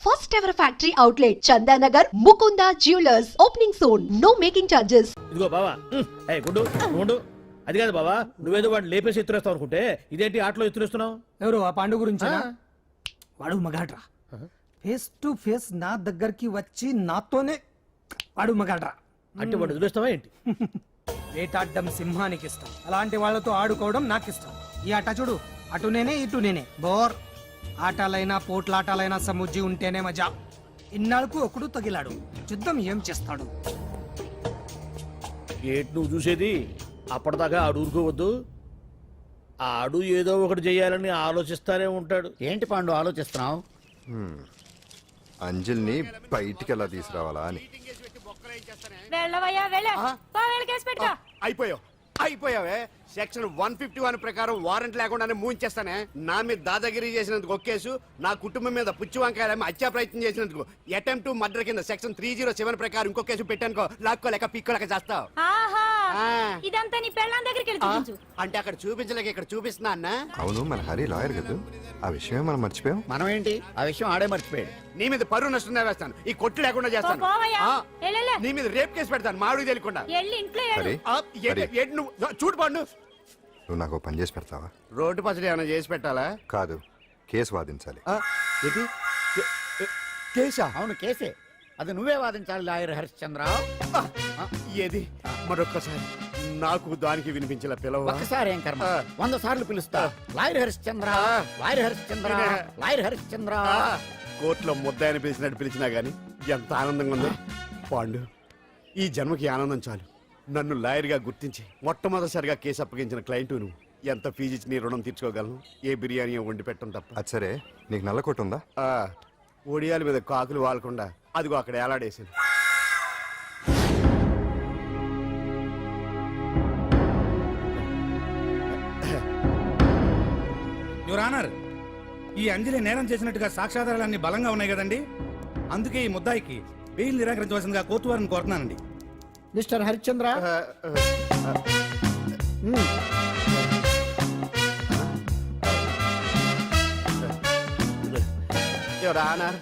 First ever factory outlet, Chandanagar, Mukunda Jewelers, opening soon. No making charges. ఇదిగో బావా గుడ్డు గుడ్డు అది కాదు బావా, నువ్వేదో వాడు లేపేసి ఎత్తురేస్తావు అనుకుంటే ఇదేంటి ఆటలో ఎత్తురేస్తున్నావు? ఎవరు ఆ పాండు గురించి? వాడు మగాడ్రా, ఫేస్ టు ఫేస్ నా దగ్గరికి వచ్చి నాతోనే వాడు మగాడ్రా. అంటే వాడు వదిలేస్తావా ఏంటి? వేటాడ్డం సింహానికి ఇష్టం, అలాంటి వాళ్ళతో ఆడుకోవడం నాకు ఇష్టం. ఈ ఆట చూడు, అటు నేనే ఇటు నేనే, బోర్. ఆటలైనా పోట్లాటాలైనా సముజ్జి ఉంటేనే మజా. ఇన్నాళ్ళకు ఒకడు తగిలాడు, యుద్ధం ఏం చేస్తాడు? ఏంటి నువ్వు చూసేది? అప్పటిదాకా ఆడు ఊరుకోవద్దు, ఆడు ఏదో ఒకటి చెయ్యాలని ఆలోచిస్తానే ఉంటాడు. ఏంటి పాండు ఆలోచిస్తున్నావు? అంజలిని బయటికి ఎలా తీసుకురావాలా అని. అయిపోయావే. సెక్షన్ 151 ప్రకారం వారెంట్ లేకుండానే మూయించేస్తానే. నా మీద దాదాగిరి చేసినందుకు ఒక కేసు, నా కుటుంబం మీద పుచ్చి వంకాయ హత్యా ప్రయత్నం చేసినందుకు అటెంప్ట్ టు మర్డర్ కింద సెక్షన్ 307 ప్రకారం ఇంకో కేసు పెట్టానుకో, లాక్కోలేక పిక్కోలేక చేస్తావు. ఇదంతా నీ పెళ్ళాం దగ్గరికి చూపించు. అంటే అక్కడ చూపించలేక ఇక్కడ చూపిస్తున్నా అన్న. అవును, మన హరి లాయర్ కదా, ఆ విషయమే మనం మర్చిపోయాం. మనం ఏంటి ఆ విషయం ఆడే మర్చిపోయాడు. నీ మీద పరువు నష్టం వేస్తాను, ఈ కొట్టు లేకుండా చేస్తాను. నీ మీద రేప్ కేసు పెడతాను మాడు తెలియకుండా. చూడు పండు, నువ్వు నాకు పని చేసి పెడతావా? రోడ్డు పచ్చడి ఏమైనా చేసి పెట్టాలా? కాదు, కేసు వాదించాలి. కేసా? అవును కేసే, అది నువ్వే వాదించాలి లాయర్ హరిశ్చంద్ర. ఏది మరొక్కసారి నాకు దానికి వినిపించిన పిలవ. ఒక్కసారి ఏం కర్మ, 100 సార్లు పిలుస్తా. Lawyer Harishchandra, lawyer Harishchandra, lawyer Harishchandra. కోర్టులో ముద్దాయని పిలిచినట్టు పిలిచినా గానీ ఎంత ఆనందంగా ఉంది పాండు. ఈ జన్మకి ఆనందం చాలు. నన్ను లాయర్గా గుర్తించి మొట్టమొదటిసారిగా కేసు అప్పగించిన క్లయింట్ నువ్వు. ఎంత ఫీజు ఇచ్చి నీ రుణం తీర్చుకోగలను? ఏ బిర్యానీ వండి పెట్టడం తప్ప. అది సరే, నీకు నల్ల కొట్టు ఉందా? ఒడియాల మీద కాకులు వాలకుండా అదిగో అక్కడ ఏలాడేసింది. యువర్ ఆనర్, ఈ అంజలి నేరం చేసినట్టుగా సాక్ష్యాధారాలన్నీ బలంగా ఉన్నాయి కదండి, అందుకే ఈ ముద్దాయికి బెయిల్ నిరాకరించవలసిందిగా కోర్టు వారిని కోరుతున్నానండి. మిస్టర్ హరిశ్చంద్ర, యువర్ ఆనర్,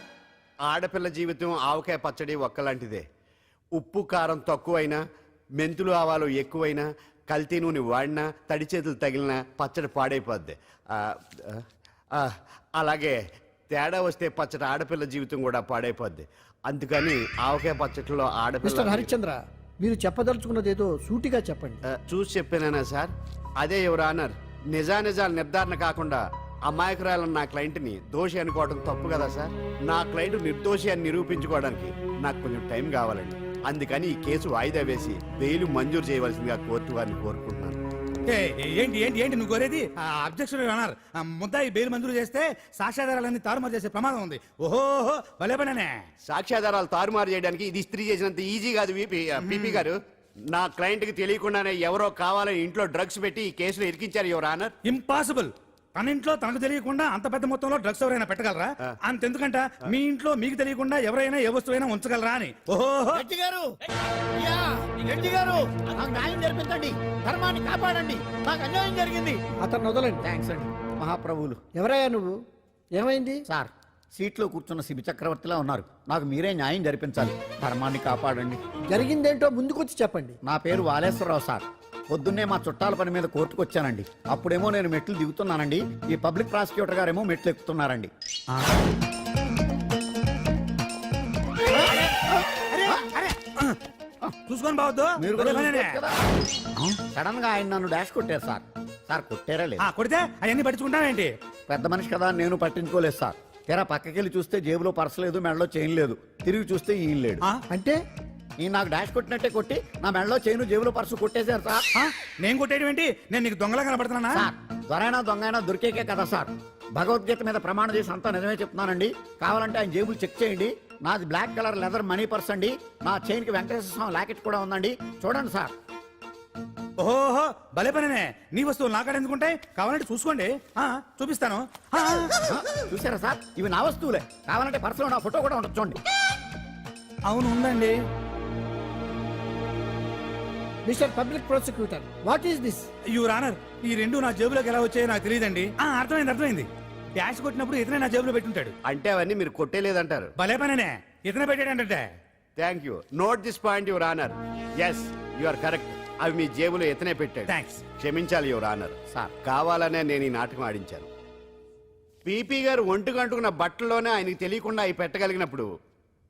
ఆడపిల్ల జీవితం ఆవకాయ పచ్చడి ఒక్కలాంటిదే. ఉప్పు కారం తక్కువైనా, మెంతులు ఆవాలు ఎక్కువైనా, కల్తీ నూనె వాడినా, తడి చేతులు తగిలినా పచ్చడి పాడైపోద్ది. అలాగే తేడా వస్తే పచ్చడి ఆడపిల్ల జీవితం కూడా పాడైపోద్ది. అందుకని ఆవకాయ పచ్చడిలో ఆడపిల్ల. హరిశ్చంద్ర, మీరు చెప్పదలుచుకున్నది ఏదో సూటిగా చెప్పండి. చూసి చెప్పానా సార్? అదే యువర్ ఆనర్, నిజానిజాలు నిర్ధారణ కాకుండా అమాయకురాలను నా క్లయింట్ని దోషి అనుకోవడం తప్పు కదా సార్. నా క్లయింట్ నిర్దోషి అని నిరూపించుకోవడానికి నాకు కొంచెం టైం కావాలండి. అందుకని ఈ కేసు వాయిదా వేసి బెయిల్ మంజూరు చేయవలసిందిగా కోర్టు వారిని కోరుకుంటున్నాను. ఏంటి ఏంటి ఏంటి నువ్వు కోరేది? అబ్జెక్షన్ యువర్ ఆనర్, ముద్దాయి బెయిల్ మంజూరు చేస్తే సాక్ష్యాధారాలన్నీ తారుమారు చేసే ప్రమాదం ఉంది. ఓహో భలే పనే. సాక్ష్యాధారాలు తారుమారు చేయడానికి ఇది ఇస్త్రీ చేసినంత ఈజీ కాదు పిపి గారు. నా క్లయింట్ కి తెలియకుండానే ఎవరో కావాలని ఇంట్లో డ్రగ్స్ పెట్టి ఈ కేసులో ఇరికించారు యువర్ ఆనర్. ఇంపాసిబుల్. తన ఇంట్లో తనకు తెలియకుండా అంత పెద్ద మొత్తంలో డ్రగ్స్ ఎవరైనా పెట్టగలరా? అంతెందుకంట మీ ఇంట్లో మీకు తెలియకుండా ఎవరైనా ఏ వస్తువైనా ఉంచగలరా అని. ఓహో న్యాయం జరిపించండి, ధర్మాన్ని కాపాడండి, నాకు అన్యాయం జరిగింది. అతను వదలండి. థ్యాంక్స్ అండి మహాప్రభువులు. ఎవరయ్యా నువ్వు? ఏమైంది సార్, సీట్లో కూర్చున్న శిబి చక్రవర్తిలా ఉన్నారు. నాకు మీరే న్యాయం జరిపించాలి, ధర్మాన్ని కాపాడండి. జరిగిందేంటో ముందుకొచ్చి చెప్పండి. నా పేరు వాలేశ్వరరావు సార్. పొద్దున్నే మా చుట్టాల పని మీద కోర్టుకు వచ్చానండి. అప్పుడేమో నేను మెట్లు దిగుతున్నానండి, ఈ పబ్లిక్ ప్రాసిక్యూటర్ గారేమో మెట్లు ఎక్కుతున్నారండి. చూసుకొని బావద్దు. మీరు సడన్ గా ఆయన నన్ను డాష్ కొట్టారు సార్. సార్ కొట్టారా లేదు? కొడితే అవన్నీ పట్టించుకుంటావేంటి? పెద్ద మనిషి కదా నేను పట్టించుకోలేదు సార్. తెరా పక్కకెళ్ళి చూస్తే జేబులో పర్స్ లేదు, మెడలో చైన్ లేదు. తిరిగి చూస్తే ఈయన లేడు. అంటే ఈ నాకు డాష్ కొట్టినట్టే కొట్టి నా మెడలో చైను జేబులో పర్సు కొట్టేశారు సార్. నేను కొట్టేయడం ఏంటి? నేను నీకు దొంగలా కనబడుతున్నా సార్? దొరైనా దొంగైనా దొరికేకే కదా సార్. భగవద్గీత మీద ప్రమాణం చేసి అంతా నిజమే చెప్తున్నానండి. కావాలంటే ఆయన జేబులు చెక్ చేయండి. నాది black colour leather money purse అండి. నా చైన్ కి వెంకటేశ్వర స్వామి లాకెట్ కూడా ఉందండి, చూడండి సార్. ఓహో భలే పనే. నీ వస్తువులు నాకాడ ఎందుకుంటాయి? కావాలంటే చూసుకోండి, చూపిస్తాను. చూసారా సార్, ఇవి నా వస్తువులే. కావాలంటే పర్సులో నా ఫోటో కూడా ఉండదు, చూడండి. అవును ఉందండి. Mister public prosecutor, what is this? Your honour, ఈ రెండు నా జేబులోకి ఎలా వచ్చాయో నాకు తెలియదండి. అర్థమైంది. డాష్ కొట్టినప్పుడు ఇతనే నా జేబులో పెట్టుంటాడు. అంటే అవన్నీ మీరు కొట్టేలేదంటారు. భలే పనేనే, ఇతనే పెట్టాడంటే. Thank you. Note this point your honour. Yes you are correct. అవి మీ జేబులో ఇతనే పెట్టాడు. థ్యాంక్స్. క్షమించాలి యువర్ ఆనర్. సార్ కావాలనే నేను ఈ నాటకం ఆడించాను. పీపీ గారు ఒంటికి అంటుకున్న బట్టల్లోనే ఆయనకి తెలియకుండా అవి పెట్టగలిగినప్పుడు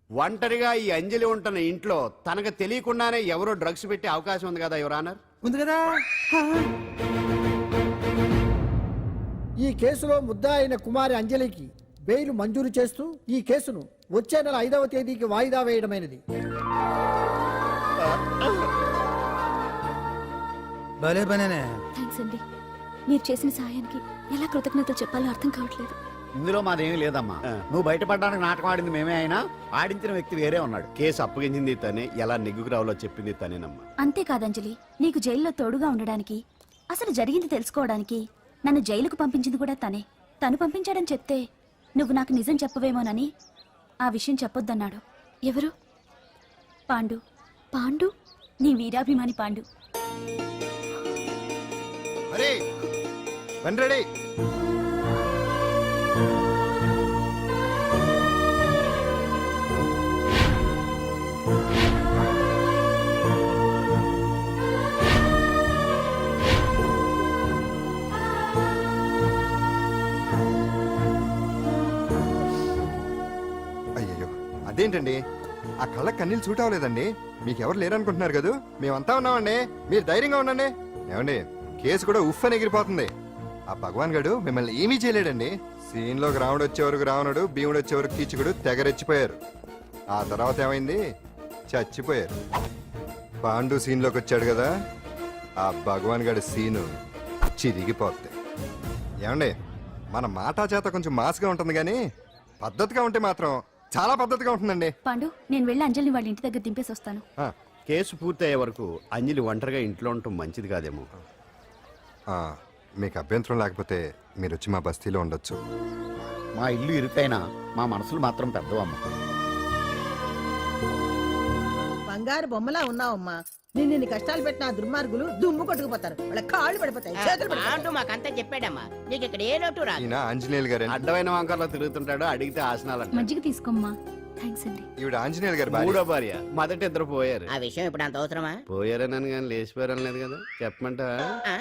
ఒంటరిగా ఈ అంజలి ఉంటున్న ఇంట్లో తనకు తెలియకుండానే ఎవరో డ్రగ్స్ పెట్టే అవకాశం ఉంది కదా యువర్ ఆనర్. ఉంది కదా. ఈ కేసులో ముద్దా అయిన కుమారి అంజలికి బెయిల్ మంజూరు చేస్తూ ఈ కేసును వచ్చే నెల 5వ తేదీకి వాయిదా వేయడమైనది. భలే పనేనే. థ్యాంక్స్ అండి. మీరు చేసిన సహాయానికి ఎలా కృతజ్ఞతలు చెప్పాలో అర్థం కావట్లేదు. ఇందులో మాదేమీ లేదమ్మా. నువ్వు బయటపడడానికి నాటకం ఆడింది మేమే అయినా ఆడించిన వ్యక్తి వేరే ఉన్నాడు. కేసు అప్పగించింది తనే, ఎలా నెగ్గుకు రావాలో చెప్పింది తనేనమ్మా. అంతేకాదంజలి, నీకు జైల్లో తోడుగా ఉండడానికి, అసలు జరిగింది తెలుసుకోవడానికి నన్ను జైలుకు పంపించింది కూడా తనే. తను పంపించాడని చెప్తే నువ్వు నాకు నిజం చెప్పవేమోనని ఆ విషయం చెప్పొద్దన్నాడు. ఎవరు? పాండు. పాండు, నీ వీరాభిమాని పాండు. అరే బండి రెడీ. అయ్యయ్యో, అదేంటండి ఆ కళ్ళకి కన్నీళ్ళు సూట్ అవ్వలేదండి. మీకెవరు లేరనుకుంటున్నారు కదా, మేమంతా ఉన్నామండి. మీరు ధైర్యంగా ఉండండి. ఏమండి, కేసు కూడా ఉఫ్ అని ఎగిరిపోతుంది. ఆ భగవాన్ గడు మిమ్మల్ని ఏమీ చేయలేడండి. సీన్లోకి రావణుడు వచ్చే వరకు రావణుడు, భీముడు వచ్చే వరకు కీచుకుడు తెగరెచ్చిపోయారు. ఆ తర్వాత ఏమైంది? చచ్చిపోయారు. పాండు సీన్లోకి వచ్చాడు కదా, ఆ భగవాన్ గడి సీను చిరిగిపోద్ది. ఏమండి, మన మాటా చేత కొంచెం మాస్గా ఉంటుంది కానీ పద్ధతిగా ఉంటే మాత్రం చాలా పద్ధతిగా ఉంటుందండి. పాండు, నేను వెళ్ళి అంజలిని వాళ్ళ ఇంటి దగ్గర దింపేసి వస్తాను. ఆ, కేసు పూర్తయ్యే వరకు అంజలి ఒంటరిగా ఇంట్లో ఉండటం మంచిది కాదేమో. ఆ, మీకు అభ్యంతరం లేకపోతే మీరు వచ్చి మా బస్తీలో ఉండొచ్చు. మా ఇల్లు ఇరుకైనా మా మనసులు మాత్రం పెద్దవమ్మ. బంగారు బొమ్మలా ఉన్నావమ్మా. నిన్ను కష్టాలు పెట్టిన ఆ దుర్మార్గులు దుమ్ము కొట్టుకుపోతారు. వాళ్ళ కాళ్ళు పడిపోతాయి, చేతులు పడిపోతాయి. మాకంతా చెప్పాడమ్మా, నీకు ఇక్కడ ఏ లోటు రాదు. ఈయన ఆంజనేయులు గారు. అడ్డమైన వంకర్లో తిరుగుతుంటాడు, అడిగితే ఆసనాలు. మజ్జిగ తీసుకోమ్మా. థ్యాంక్స్ అండి. ఈవిడ ఆంజనేయులు గారు భార్య. మూడో భార్య. మొదటి ఇద్దరు పోయారు. ఆ విషయం ఇప్పుడు అంత అవసరమా? పోయారనని కానీ లేచిపోయారని లేదు కదా. చెప్పమంటా? ఆ?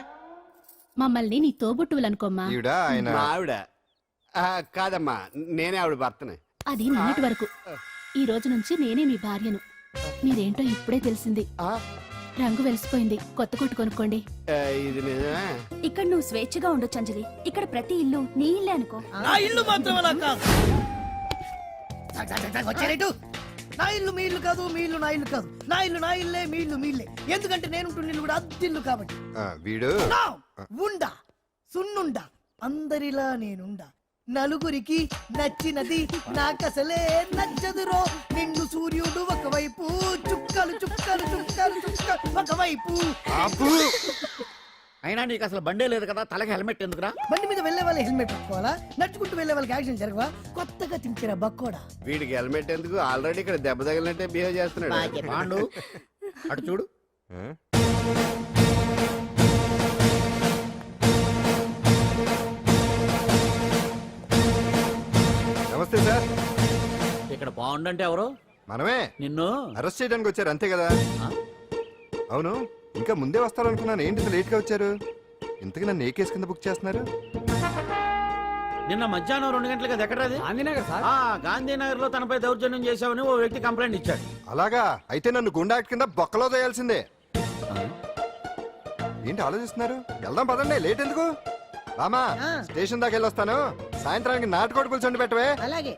మమ్మల్ని నీ తోబుట్టువులనుకోమ్మా. ఈవిడ ఆయన. మా ఆవిడ. కాదమ్మా, నేనే ఆవిడ భర్తనే. అది నిన్నటి వరకు. ఈ రోజు నుంచి నేనే మీ భార్యను. మీరేంటో ఇప్పుడే తెలిసింది. రంగు వెలిసిపోయింది, కొత్త కొట్టు కొనుక్కోండి. ఇది నిజమే. ఇక్కడ నువ్వు స్వేచ్ఛగా ఉండొచ్చు అంజలి. ఇక్కడ ప్రతి ఇల్లు నీ ఇల్లే అనుకో. నా ఇల్లు మాత్రం అలా కాదు. వచ్చారేటు. నా ఇల్లు మీ ఇల్లు కాదు, మీ ఇల్లు నా ఇల్లు కాదు. నా ఇల్లు నా ఇల్లే, మీ ఇల్లు మీ ఇల్లే. ఎందుకంటే నేను ఇల్లు కూడా అద్దిల్లు కాబట్టి. వీడు ఉండా సున్నుండా అందరిలా నేనుండా. నలుగురికి నచ్చినది నాకసలే నచ్చదురో. నిన్ను సూర్యుడు ఒకవైపు, చుక్కలు చుక్కలు చుక్కలు చుక్కలు ఒకవైపు. అయినా నీకు అసలు బండే లేదు కదా, తలకి హెల్మెట్ ఎందుకురా? బండి మీద వెళ్లే వాళ్ళు హెల్మెట్ పెట్టుకోవాలా? నడుచుకుంటూ వెళ్లే వాళ్ళకి యాక్షన్ జరగవా? కొత్తగా తింటారా బక్కోడా? వీడికి హెల్మెట్ ఎందుకు? ఆల్రెడీ ఇక్కడ దెబ్బ తగిలినట్టే బిహేవ్ చేస్తున్నాడు. పాండు అటు చూడు. ఆ? నమస్తే సార్. ఇక్కడ బాగుండంటే ఎవరు? మనమే. నిన్ను అరెస్ట్ చేయడానికి వచ్చారు అంతే కదా? అవును, ఇంకా ముందే వస్తారనుకున్నాను. ఏంటి లేట్ గా వచ్చారు? ఇంతకు నన్ను ఏ కేసు కింద బుక్ చేస్తున్నారు? నిన్న మధ్యాహ్నం 2 గంటలకు అది ఎక్కడది? గాంధీనగర్ లో తనపై దౌర్జన్యం చేశావని ఓ వ్యక్తి కంప్లైంట్ ఇచ్చాడు. అలాగా? అయితే నన్ను గుండా యాక్ట్ కింద బొక్కలో చేయాల్సిందే. ఏంటి ఆలోచిస్తున్నారు? వెళ్దాం పదండి, లేట్ ఎందుకు? రామా, స్టేషన్ దాకా వెళ్ళొస్తాను. సాయంత్రానికి నాటుకోడి పులుసు పెట్టవే. అలాగే.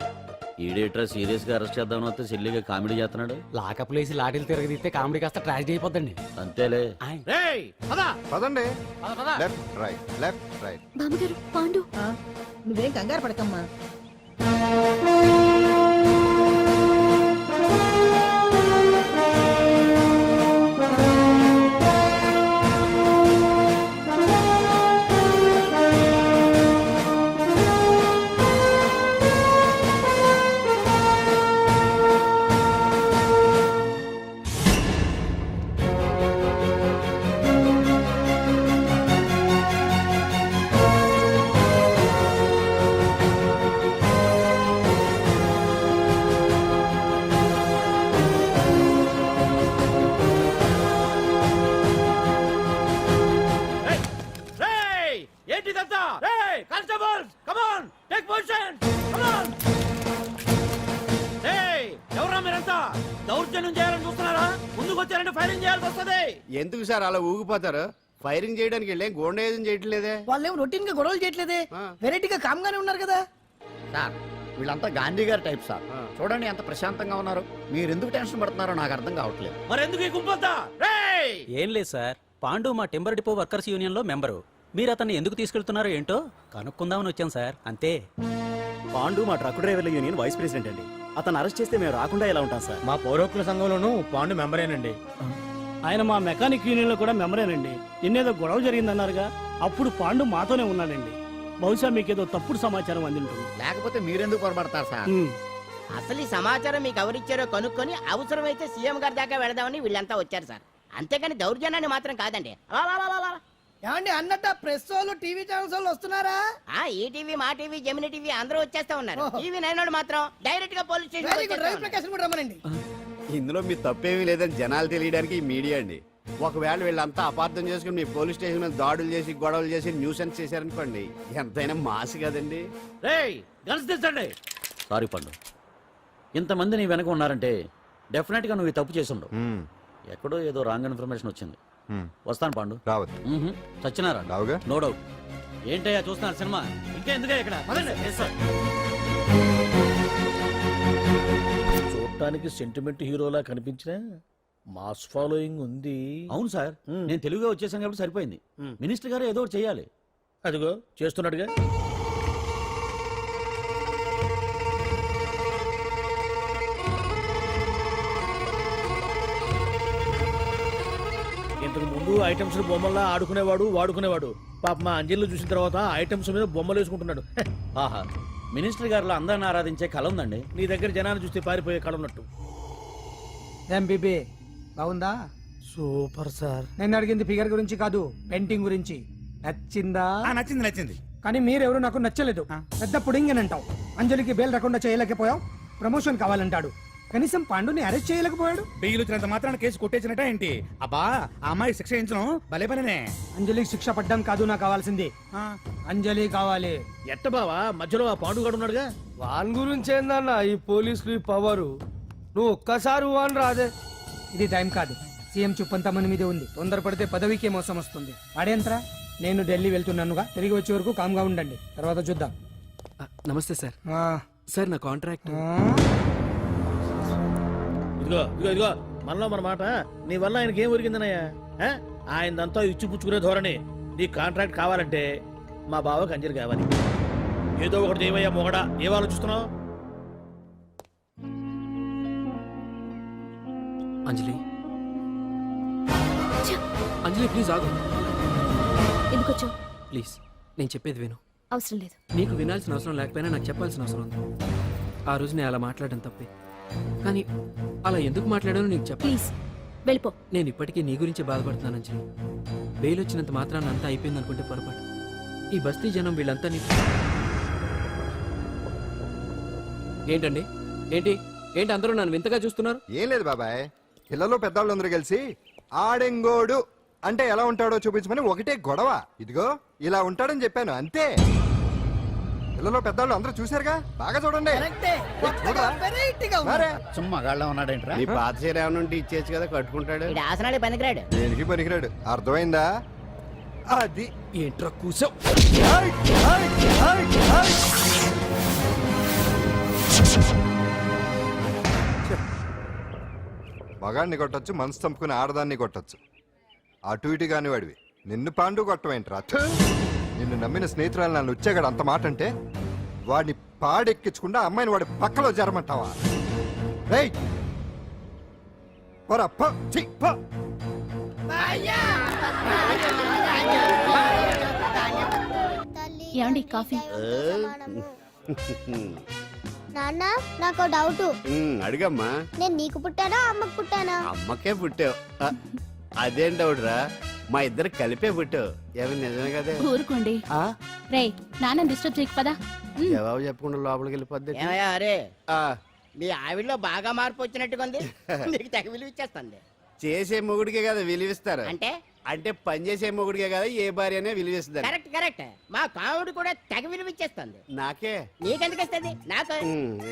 ఈడేట్రా సీరియస్ గా అరెస్ట్ చేద్దామని వస్తే సిల్లిగా కామెడీ చేస్తున్నాడు. లాకప్ లేసి లాఠీలు తిరగదీస్తే కామెడీ కాస్త ట్రాజడీ అయిపోద్దండి. అంతేలే. పదండి. Left right, left right. బామ్మగారు, పాండు. నువ్వేం కంగారు పడకమ్మా. ఎవరా మీరంతా దౌర్జన్యం చేయాలని చూస్తున్నారా? ముందుకు వచ్చారంటే ఫైరింగ్ చేయాల్సి వస్తుంది. ఎందుకు సార్ అలా ఊగిపోతారు? ఫైరింగ్ చేయడానికి వెళ్ళే గోండేజం చేయట్లేదే. వాళ్ళు ఏం రొటీన్ గా గొడవలు చేయట్లేదే, ఆ. వెరైటీగా కామ్గానే ఉన్నారు కదా. సార్ వీళ్ళంతా గాంధీ గారి టైప్ సార్. చూడండి ఎంత ప్రశాంతంగా ఉన్నారు. మీరు ఎందుకు టెన్షన్ పడుతున్నారో నాకు అర్థం కావట్లేదు. మరెందుకు ఈ గుంపంతా? రేయ్! ఏం లేదు సార్, పాండు మా టింబర్ డిపో వర్కర్స్ యూనియన్ లో మెంబరు. మీరు అతన్ని ఎందుకు తీసుకెళ్తున్నారో ఏంటో కనుక్కుందామని వచ్చాం సార్, అంతే. పాండు మా ట్రక్ డ్రైవర్ల యూనియన్ వైస్ ప్రెసిడెంట్ అండి. అతను అరెస్ట్ చేస్తే మేము రాకుండా ఎలా ఉంటాం సార్? మా పౌరోక్కుల సంఘంలోనూ పాండు మెంబరేనండి. ఆయన మా మెకానిక్ యూనియన్ లో కూడా మెంబరేనండి. నిన్నేదో గొడవ జరిగిందన్నారుగా, అప్పుడు పాండు మాతోనే ఉన్నాడండి. బహుశా మీకేదో తప్పుడు సమాచారం అందింటుంది. లేకపోతే మీరెందుకు పొరపడతారు సార్? అసలు ఈ సమాచారం మీకు ఎవరిచ్చారో కనుక్కొని అవసరమైతే సీఎం గారి దాకా వెళదామని వీళ్ళంతా వచ్చారు సార్. అంతేకాని దౌర్జన్యాన్ని మాత్రం కాదండి. ఏమండి అన్నట్టు ప్రెస్ వాళ్ళు టీవీ ఛానల్స్ వాళ్ళు వస్తున్నారా? ఈ టీవీ, మా టీవీ, జమిని టీవీ అందరూ వచ్చేస్తా ఉన్నారు. టీవీ నైన్ మాత్రం డైరెక్ట్ గా police very good, Ravi station. Prakasam కూడా రమ్మనండి. ఇందులో మీ తప్పేమీ లేదని జనాలు తెలియడానికి ఈ మీడియా అండి. ఒకవేళ వీళ్ళంతా అపార్థం చేసుకుని మీ పోలీస్ స్టేషన్ మీద దాడులు చేసి గొడవలు చేసి న్యూసెన్స్ చేశారనుకోండి, ఎంతైనా మాసి కదండి. రేయ్ గన్స్ తెచ్చండి. సారీ పండు, ఇంతమంది నీ వెనక ఉన్నారంటే డెఫినెట్ గా నువ్వు ఈ తప్పు చేసి ఉండవు. ఎక్కడో ఏదో రాంగ్ ఇన్ఫర్మేషన్ వచ్చింది. వస్తాను పాండు. రావద్దు. చచ్చినారా? రావుగా. No doubt. ఏంటయ్యా చూస్తున్నారు సినిమా? ఇంకా ఎందుకే ఇక్కడ? చూడటానికి సెంటిమెంట్ హీరోలా కనిపించిన మాస్ ఫాలోయింగ్ ఉంది. అవును సార్, నేను తెలుగుగా వచ్చేసాను కాబట్టి సరిపోయింది. మినిస్టర్ గారు ఏదో ఒకటి చేయాలి. అదిగో చేస్తున్నాడుగా. ఇంతకు ముందు ఐటమ్స్ బొమ్మల్లా ఆడుకునేవాడు, వాడుకునేవాడు. పాప మా అంజలిలో చూసిన తర్వాత ఐటమ్స్ మీద బొమ్మలు వేసుకుంటున్నాడు. ఆహా, మినిస్టర్ గారిలో అందరిని ఆరాధించే కళ ఉందండి. నీ దగ్గర జనాన్ని చూస్తే పారిపోయే కళ ఉన్నట్టు. ఎంబీబీ బాగుందా? Super sir. నేను అడిగింది ఫిగర్ గురించి కాదు, పెయింటింగ్ గురించి. నచ్చిందా? నచ్చింది నచ్చింది. కానీ మీరెవరు నాకు నచ్చలేదు. పెద్ద పుడింగ్ అని అంటావు. అంజలికి బెయిల్ రాకుండా చేయలేకపోయావు. ప్రమోషన్ కావాలంటాడు. కనీసం పాండుని అరెస్ట్ చేయలేకపోయాడు. బెయిల్ వచ్చినంత మాత్రాన కేసు కొట్టేసినట్ట ఏంటి? అబ్బా, ఆ అమ్మాయి శిక్ష వేయించడం భలే పనినే. అంజలికి శిక్ష పడ్డం కాదు నాకు కావాల్సింది. అంజలి కావాలి. ఎట్ట బావా, మధ్యలో ఆ పాండు గడు ఉన్నాడుగా. వాన్ గురించి ఏందన్న ఈ పోలీసులు పవరు? నువ్వు ఒక్కసారి వాన్ రాదే. ఇది టైం కాదు. సీఎం చూపంతా మన మీదే ఉంది. తొందరపడితే పదవికే మోసం వస్తుంది. వాడేంతరా? నేను ఢిల్లీ వెళ్తున్నానుగా, తిరిగి వచ్చే వరకు కామ్గా ఉండండి, తర్వాత చూద్దాం. నమస్తే సార్. సార్ నా కాంట్రాక్ట్. ఇదిగో ఇదిగో ఇదిగో, మనలో మన మాట. నీ వల్ల ఆయనకి ఏం ఒరిగిందనయ్యా? ఆయనదంతా ఇచ్చి పుచ్చుకునే ధోరణి. నీ కాంట్రాక్ట్ కావాలంటే మా బావకి అంజలి కావాలి. ఏదో ఒకటి చేయవయ్యా మొగడా. ఏం ఆలోచిస్తున్నావు? అంజలి, అంజలి ప్లీజ్ ఆగు. ఎందుకొచ్చు? ప్లీజ్ నేను చెప్పేది విను. అవసరం లేదు. నీకు వినాల్సిన అవసరం లేకపోయినా నాకు చెప్పాల్సిన అవసరం ఉంది. ఆ రోజు నేను అలా మాట్లాడడం తప్పే, కానీ అలా ఎందుకు మాట్లాడానో నీకు చెప్ప. ప్లీజ్ వెళ్ళిపో. నేను ఇప్పటికీ నీ గురించి బాధపడుతున్నాను అంజలి. బెయిల్ వచ్చినంత మాత్రాన అంతా అయిపోయింది అనుకుంటే పొరపాటు. ఈ బస్తీ జనం వీళ్ళంతా ఏంటండి? ఏంటి ఏంటి అందరూ నన్ను వింతగా చూస్తున్నారు? ఏం లేదు బాబాయ్, పిల్లలు పెద్దవాళ్ళందరూ కలిసి ఆడెంగోడు అంటే ఎలా ఉంటాడో చూపించమని ఒకటే గొడవ. ఇదిగో ఇలా ఉంటాడని చెప్పాను అంతే. పిల్లలు పెద్దవాళ్ళు అందరూ చూశారుగా, బాగా చూడండి. మరే. మగాళ్ళ ఉన్నాడేంట్రా? నీ పాత చీర ఏమైనా ఉంటే ఇచ్చేచ్చు కదా, కట్టుకుంటాడు. ఈడు ఆసనాలే పనికిరాడు. దేనికి పనికిరాడు, అర్థమైందా? అది ఏంట్రా కూసావ్? మగాడిని కొట్టొచ్చు, మనసు చంపుకుని ఆడదాన్ని కొట్టొచ్చు. అటు ఇటు కాని వాడివి నిన్ను పాండు కొట్టమేంట్రా? నిన్ను నమ్మిన స్నేహితురాలు నన్ను వచ్చాగాడు అంత మాట అంటే వాడిని పాడెక్కించకుండా అమ్మాయిని వాడి పక్కలో జరమంటావా? రేయ్ పోరా, పో, ఛీ, పో. ఏమండి కాఫీ? నాన్న నాకు డౌట్. అడిగమ్మా. నేను నీకు పుట్టానా అమ్మకు పుట్టానా? అమ్మకే పుట్టావు. అదేం డౌట్ రా, మా ఇద్దరు కలిపే పుట్టావు. ఏమి నిజమే కదే? ఊరుకోండి. రే నాన్న డిస్టర్బ్ చేయకు పదా. జవాబు చెప్పకుండా లోపలికి వెళ్ళిపోద్ది. ఏమయ్యా అరే, మీ ఆవిడలో బాగా మార్పు వచ్చినట్టుగా ఉంది. నీకు తెగ విలువ ఇచ్చేస్తుంది. చేసే మొగుడికే కదా విలువిస్తారు. అంటే అంటే పనిచేసే మొగుడికే కదా ఏ భార్య అనే విలువేస్తుంది కరెక్ట్ కరెక్ట్ మా కాముడు కూడా తెగ విలువిచ్చేస్తుంది. నాకే నీకెందుకు ఇస్తుంది? నాకు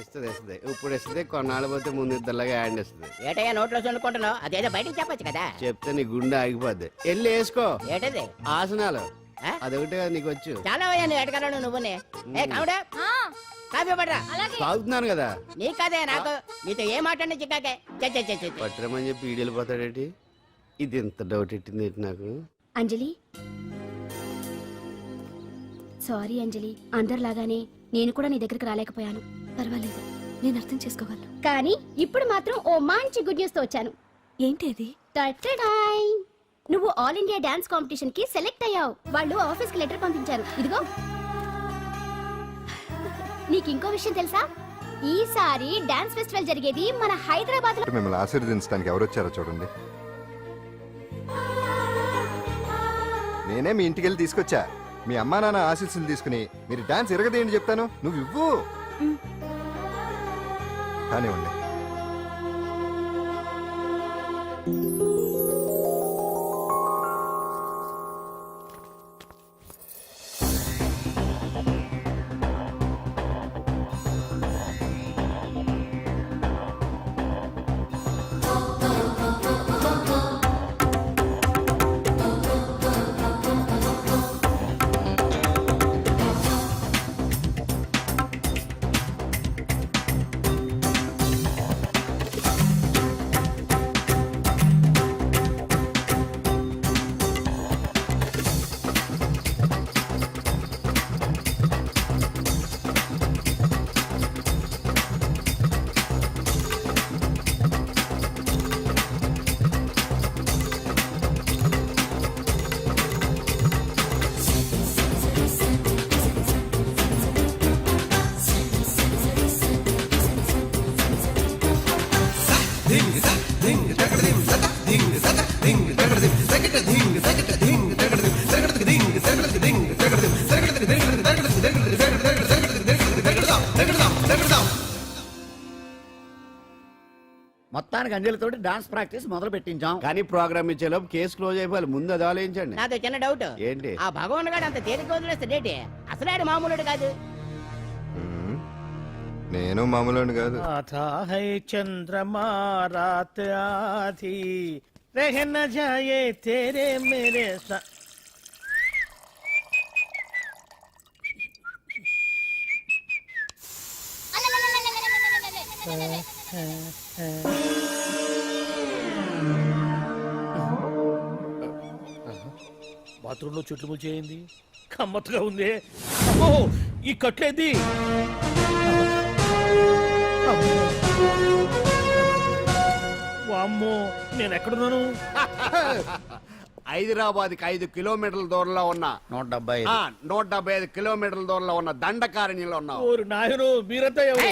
ఇస్తుంది ఇప్పుడు ఇస్తుంది కొన్నాళ్ళు పోతే ముందు ఇద్దరులాగా హ్యాండ్ ఇస్తుంది. ఏటయ్యా నోట్లో చల్లుకుంటున్నావు? అదేదో బయటికి చెప్పొచ్చు కదా. చెప్తే నీ గుండె ఆగిపోద్ది. వెళ్ళి వేసుకో ఏటది? ఆసనాలు. ఆ? అదొకటే కదా నీకు వచ్చు. చాలా అయ్యా నువ్వు ఎడగలను నువ్వునే. ఏ కాముడా కాఫీ పడరా. తాగుతున్నాను కదా. నీ కదే నాకు నీతో ఏ మాట్లాడిన చిక్కాకే. పట్టరమని చెప్పి ఈడు వెళ్ళిపోతాడేటి. ఇది ఎంత డౌట్ ఎట్టింది ఏంటి నాకు. అంజలి సారీ అంజలి, అందరిలాగానే నేను కూడా నీ దగ్గరికి రాలేకపోయాను. పర్వాలేదు, నేను అర్థం చేసుకోగలను. కానీ ఇప్పుడు మాత్రం ఓ మంచి గుడ్ న్యూస్ తో వచ్చాను. ఏంటి అది? నువ్వు ఆల్ ఇండియా డాన్స్ కాంపిటీషన్ కి సెలెక్ట్ అయ్యావు. వాళ్ళు ఆఫీస్ కి లెటర్ పంపించారు. ఇదిగో. నీకు ఇంకో విషయం తెలుసా? ఈసారి డాన్స్ ఫెస్టివల్ జరిగేది మన హైదరాబాద్ లో. మిమ్మల్ని ఆశీర్వదించడానికి ఎవరు వచ్చారో చూడండి. నేనే మీ ఇంటికి వెళ్ళి తీసుకొచ్చా. మీ అమ్మా నాన్న ఆశీస్సులు తీసుకుని మీరు డాన్స్ ఎరగదేంటి చెప్తాను. నువ్వు ఇవ్వు. కానివ్వండి. మొత్తానికి అంజలితోటి డాన్స్ ప్రాక్టీస్ మొదలు పెట్టించాం. కానీ ప్రోగ్రామ్ ఇచ్చేలోపు కేసు క్లోజ్ అయిపోవాలి. ముందు అది ఆలోచించండి. నాతో చిన్న డౌట్. ఏంటి? ఆ భగవాన్ గారు అంత తేలిక వదిలేస్తాడేటి? అసలు ఆడు మామూలుడు కాదు. నేను మామూలు కాదు. आता है चंद्रमा रात आधी रह न जाए तेरे मेरे साथ. బాత్రూంలో చుట్లు చేయింది కమ్మత్తుగా ఉంది. అమ్మో ఈ కట్లేది. వామ్మో నేను ఎక్కడున్నాను? హైదరాబాద్ కి 5 కిలోమీటర్ల దూరంలో ఉన్న 175 కిలోమీటర్ల దూరంలో ఉన్న దండకారణ్యంలో ఉన్నావు. ఓరు నాయను మీరంతా ఎవరు?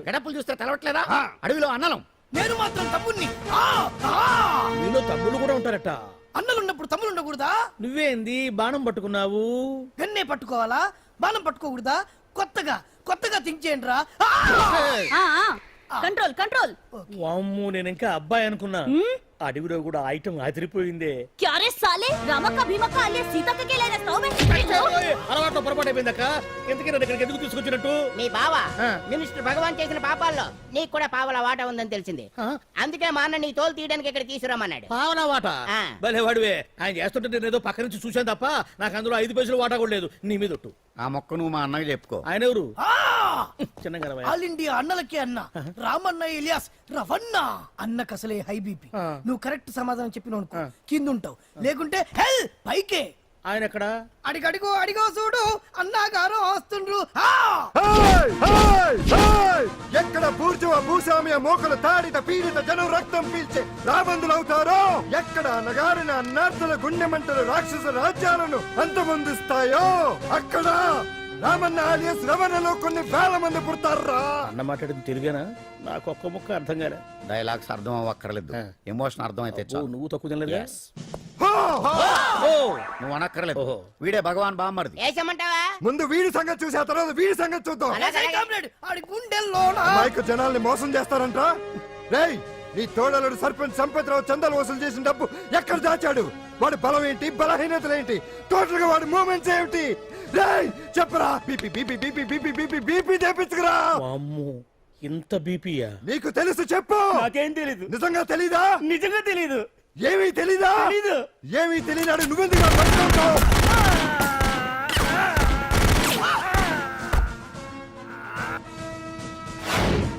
గడపలు చూస్తే తెలవట్లేదా? అడవిలో అన్నలం. నేను మాత్రం తమ్ముణ్ణి. మీలో తమ్ముళ్ళు కూడా ఉంటారట. అన్నలున్నప్పుడు తమ్ముడు ఉండకూడదా? నువ్వేంది బాణం పట్టుకున్నావు? గన్నే పట్టుకోవాలా? బాణం పట్టుకోకూడదా? కొత్తగా కొత్తగా థింక్ చేయండి రా. Control control. వామ్మో నేను ఇంకా అబ్బాయి అనుకున్నా. అడవిలో కూడా ఐటమ్ అదిరిపోయిందే. క్యారే సాలే రామక్క భీమక్క అలే సీతక్క के लेने स्टोव में అలవాటు పొరపాటు అయిపోయిందక్క. ఎందుకే నన్ను ఇక్కడికి ఎందుకు తీసుకొచ్చినట్టు? మీ బావ మినిస్టర్ భగవాన్ చేసిన పాపాల్లో నీకు కూడా పావల వాటా ఉందని తెలిసింది. అందుకే మా అన్న నీ తోలు తీయడానికి ఇక్కడ తీసుకురమ్మన్నాడు. పావలా వాటా? భలే వాడివే. ఆయన చేస్తుంటే నేను ఏదో పక్క నుంచి చూశాను తప్ప నాకు అందులో 5 పైసలు వాటా కూడా లేదు. నీ మీద ఒట్టు. ఆ మొక్క నువ్వు మా అన్నకి చెప్పుకో. ఆయన ఎవరు? చిన్నగా ఆల్ ఇండియా అన్నలకి అన్న రామన్న ఇలియాస్ రవన్న. అన్నకు అసలే హై బీపీ. నువ్వు కరెక్ట్ సమాధానం చెప్పిన కింద ఉంటావు, లేకుంటే హెల్ పైకే. ఆయన ఎక్కడ? అడిగడిగో అడిగో చూడు అన్నగారు వస్తుండ్రు. ఎక్కడ బూర్జువ భూస్వామ్య మోకలు తాడిత పీడిత జనం రక్తం పీల్చే రాబందులవుతారో, ఎక్కడ నగారిన అన్నార్థుల గుండె మంటలు రాక్షస రాజ్యాలను అంతమొందిస్తాయో, అక్కడ రామన్న ఆలియస్ రమణలో కొన్ని వేల మంది పుడతారా. అన్న మాట్లాడింది తెలుగేనా? నాకు ఒక్క ముక్క అర్థం కాలే. డైలాగ్స్ అర్థం అవ్వక్కర్లేదు, ఎమోషన్ అర్థం అయితే చాలు. నువ్వు తక్కువ తినలేదా? నువ్వు అనక్కర్లేదు. వీడే భగవాన్ బామ్మర్ది. వేసమంటావా? ముందు వీడి సంగతి చూసి ఆ తర్వాత వీడి సంగతి చూద్దాం. ఆడి గుండెల్లో అమాయక జనాల్ని మోసం చేస్తారంట. రేయ్ నీ తోడలుడు సర్పంచ్ సంపత్రావు చందాలు వసూలు చేసిన డబ్బు ఎక్కడ దాచాడు? వాడి బలం ఏంటి, బలహీనతలు ఏంటి, టోటల్ గా వాడి మూమెంట్స్ ఏమిటి? రేయ్ చెప్పరా. BP BP BP BP BP BP తెప్పించుకురా. అమ్మో ఇంత బీపీయా? నీకు తెలుసు చెప్పు. నాకేం తెలీదు. నిజంగా తెలీదా? నిజంగా తెలీదు. ఏమీ తెలీదా? తెలీదు. ఏమీ తెలియనాడు నువ్వెందుకు పట్టుకుంటావు?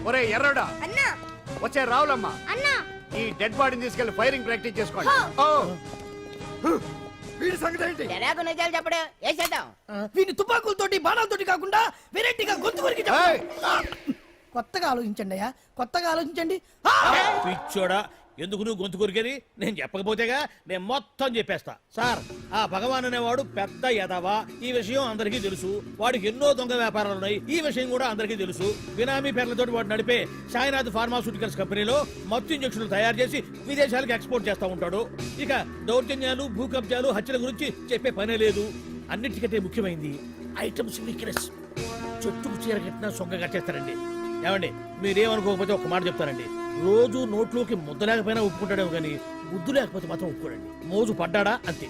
ఒరే ఎర్రడా, అన్నా వచ్చే రావులమ్మ, అన్నా ఈ డెడ్ బాడీని తీసుకెళ్లి ఫైరింగ్ ప్రాక్టీస్ చేసుకోండి. ఓ వీడి సంగతి ఏంటి? ఎలాగో నిజాలు చెప్పడు వేసేద్దాం. వీని తుపాకులతోటి బాణాలతోటి కాకుండా వెరైటీగా గొంతు వరకు ఏయ్! కొత్తగా ఆలోచించండి అయ్యా, కొత్తగా ఆలోచించండి. పిచ్చోడా, ఎందుకు నువ్వు గొంతు కొరికేది? నేను చెప్పకపోతేగా నేను మొత్తం చెప్పేస్తా. సార్, ఆ భగవాన్ అనేవాడు పెద్ద యదవా, ఈ విషయం అందరికీ తెలుసు. వాడికి ఎన్నో దొంగ వ్యాపారాలు ఉన్నాయి, ఈ విషయం కూడా అందరికీ తెలుసు. బినామీ పేర్లతో వాడు నడిపే సాయినాథ్ ఫార్మాస్యూటికల్స్ కంపెనీలో మత్తు ఇంజక్షన్లు తయారు చేసి విదేశాలకు ఎక్స్పోర్ట్ చేస్తా ఉంటాడు. ఇక దౌర్జన్యాలు, భూ కబ్జాలు, హత్యల గురించి చెప్పే పనే లేదు. అన్నిటికంటే ముఖ్యమైనది ఐటమ్స్ వీక్నెస్. చెట్టుకు చీర కట్టినా సొంగ కట్టేస్తారండి. ఏమండి, మీరేమనుకోకపోతే ఒక మాట చెప్తారండి. రోజు నోట్లోకి ముద్ద లేకపోయినా ఒప్పుకుంటాడేమో కానీ ముద్దు లేకపోతే మాత్రం ఒప్పుకోడండి. మోజు పడ్డాడా అంతే.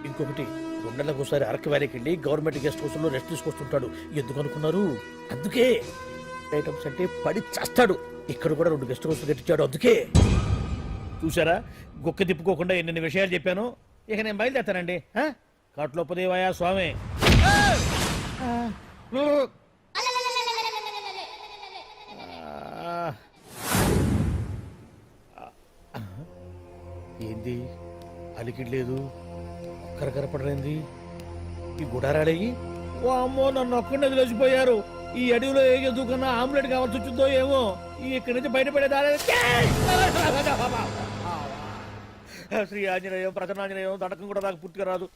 ఇంకొకటి, 2 నెలలకు ఒకసారి అరకు వ్యాలీకి వెళ్ళి గవర్నమెంట్ గెస్ట్ హౌస్ లో రెస్ట్ తీసుకొస్తుంటాడు. ఎందుకు అనుకున్నారు? అందుకే. ఐటమ్స్ అంటే పడి చేస్తాడు. ఇక్కడ కూడా 2 గెస్ట్ హౌస్ కట్టించాడు. అందుకే. చూసారా, గుక్క తిప్పుకోకుండా ఎన్ని విషయాలు చెప్పాను. ఇక నేను బయలుదేరుతానండి. కాట్లోపదేవాయా స్వామి. ఏంది అలికిడ్లేదు, కరకరపడలేంది ఈ గుడారాడయ్యి? ఓ అమ్మో, నన్ను ఒక్కడిని వదిలేసిపోయారు. ఈ అడవిలో ఏ ఎదుగుకన్నా ఆమ్లెట్ కావాల్సి వచ్చిందో ఏమో. ఇక్కడి నుంచి బయటపడేదారే. శ్రీ ఆంజనేయం, ప్రసన్నాంజనేయం, దడకం కూడా నాకు పూర్తిగా రాదు.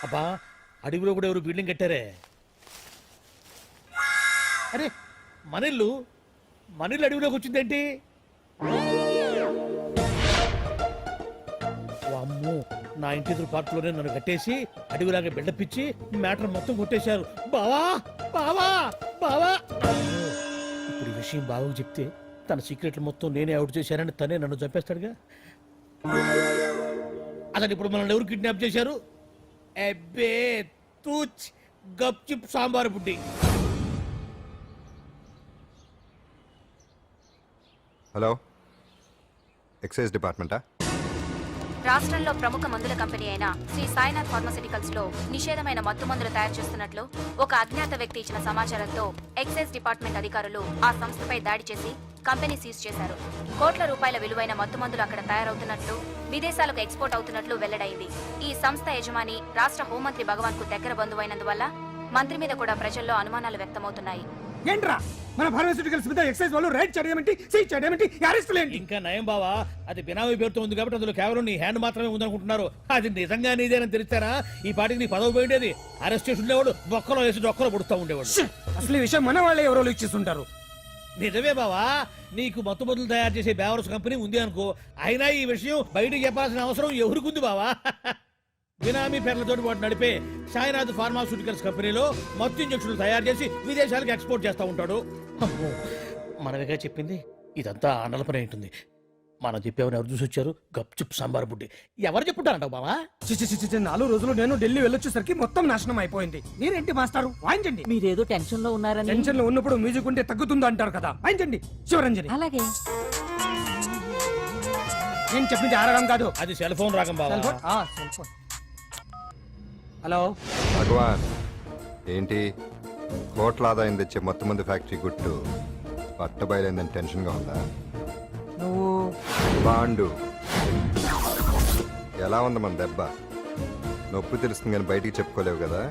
అబ్బా, అడవిలో కూడా ఎవరు బిల్డింగ్ కట్టారే? అరే, మనిల్లు అడవిలోకి వచ్చిందేంటి? అమ్మో, నా ఇంటి ఎదురు పార్కులోనే నన్ను కట్టేసి అడవిలాగా బిల్డపిచ్చి మ్యాటర్ మొత్తం కొట్టేశారు. బావా బావా బావా. ఇప్పుడు ఈ విషయం బావకు చెప్తే తన సీక్రెట్లు మొత్తం నేనే అవుట్ చేశానని తనే నన్ను చంపేస్తాడుగా. అతను ఇప్పుడు మనల్ని ఎవరు కిడ్నాప్ చేశారు? అబ్బే తూచ్ గప్ చిప్ సాంబార్ బుడ్డి. హలో, ఎక్సైజ్ డిపార్ట్మెంటా? రాష్ట్రంలో ప్రముఖ మందుల కంపెనీ అయిన శ్రీ సాయినాథ్ ఫార్మాస్యూటికల్స్ లో నిషేధమైన మత్తు మందులు తయారు చేస్తున్నట్లు ఒక అజ్ఞాత వ్యక్తి ఇచ్చిన సమాచారంతో ఎక్సైజ్ డిపార్ట్మెంట్ అధికారులు ఆ సంస్థపై దాడి చేసి కంపెనీ సీజ్ చేశారు. కోట్ల రూపాయల విలువైన మత్తు మందులు అక్కడ తయారవుతున్నట్లు, విదేశాలకు ఎక్స్పోర్ట్ అవుతున్నట్లు వెల్లడైంది. ఈ సంస్థ యజమాని రాష్ట్ర హోంమంత్రి భగవాన్ కు దగ్గర బంధువైనందువల్ల మంత్రి మీద కూడా ప్రజల్లో అనుమానాలు వ్యక్తమవుతున్నాయి. ఏంట్రా మన ఫార్మాస్యూటికల్స్ మీద ఎక్సైజ్ వాళ్ళు రైడ్ చేయడమేంటి, సీజ్ చేయడమేంటి, అరెస్టులు ఏంటి? ఇంకా నయం బావా, అది బినామీ పేరుతో ఉంది కాబట్టి అందులో కేవలం నీ హ్యాండ్ మాత్రమే ఉందనుకుంటున్నారు. అది నిజంగా నీదేనని తెలిస్తారా ఈ పాటికి నీ పదవి పోయిండేది. అరెస్ట్ చేసి ఉండేవాడు, బొక్కలో వేసి డొక్కలో పుడుతూ ఉండేవాడు. అసలు ఈ విషయం మన వాళ్ళే ఎవరో ఇచ్చేస్తుంటారు. నిజమే బావా, నీకు మత్తు మందులు తయారు చేసే బేవర్స్ కంపెనీ ఉంది అనుకో, అయినా ఈ విషయం బయటకు చెప్పాల్సిన అవసరం ఎవరికుంది బావా? బినామీ పేర్లతో వాడు నడిపే సాయినాథ్ ఫార్మాస్యూటికల్స్ కంపెనీలో మత్తు ఇంజక్షన్లు తయారు చేసి విదేశాలకు ఎక్స్పోర్ట్ చేస్తూ ఉంటాడు. అమ్మో, మనమేగా చెప్పింది. ఇదంతా ఆండల పని ఉంటుంది. మనం చెప్పేవని ఎవరు చూసి వచ్చారు? గప్చుప్ సాంబార్ బుడ్డి. ఎవరు చెప్పుంటారంటావు బావా? 4 రోజులు నేను ఢిల్లీ వెళ్ళొచ్చేసరికి మొత్తం నాశనం అయిపోయింది. మీరేంటి మాస్టారు, వాయించండి. మీరేదో టెన్షన్ లో ఉన్నారని. టెన్షన్ లో ఉన్నప్పుడు మ్యూజిక్ ఉంటే తగ్గుతుందో అంటారు కదా, వాయించండి. శివరంజని. అలాగే. నేను చెప్పింది ఆ రాగం కాదు, అది సెల్ ఫోన్ రాగం బావా. Cell phone. హలో భగవాన్, ఏంటి కోట్ల ఆదాయం తెచ్చే మొత్తం మంది ఫ్యాక్టరీ గుట్టు పట్టబయలైందని టెన్షన్గా ఉందా? నువ్వు బాండు ఎలా ఉంది మన దెబ్బ? నొప్పి తెలుస్తుంది కానీ బయటికి చెప్పుకోలేవు కదా.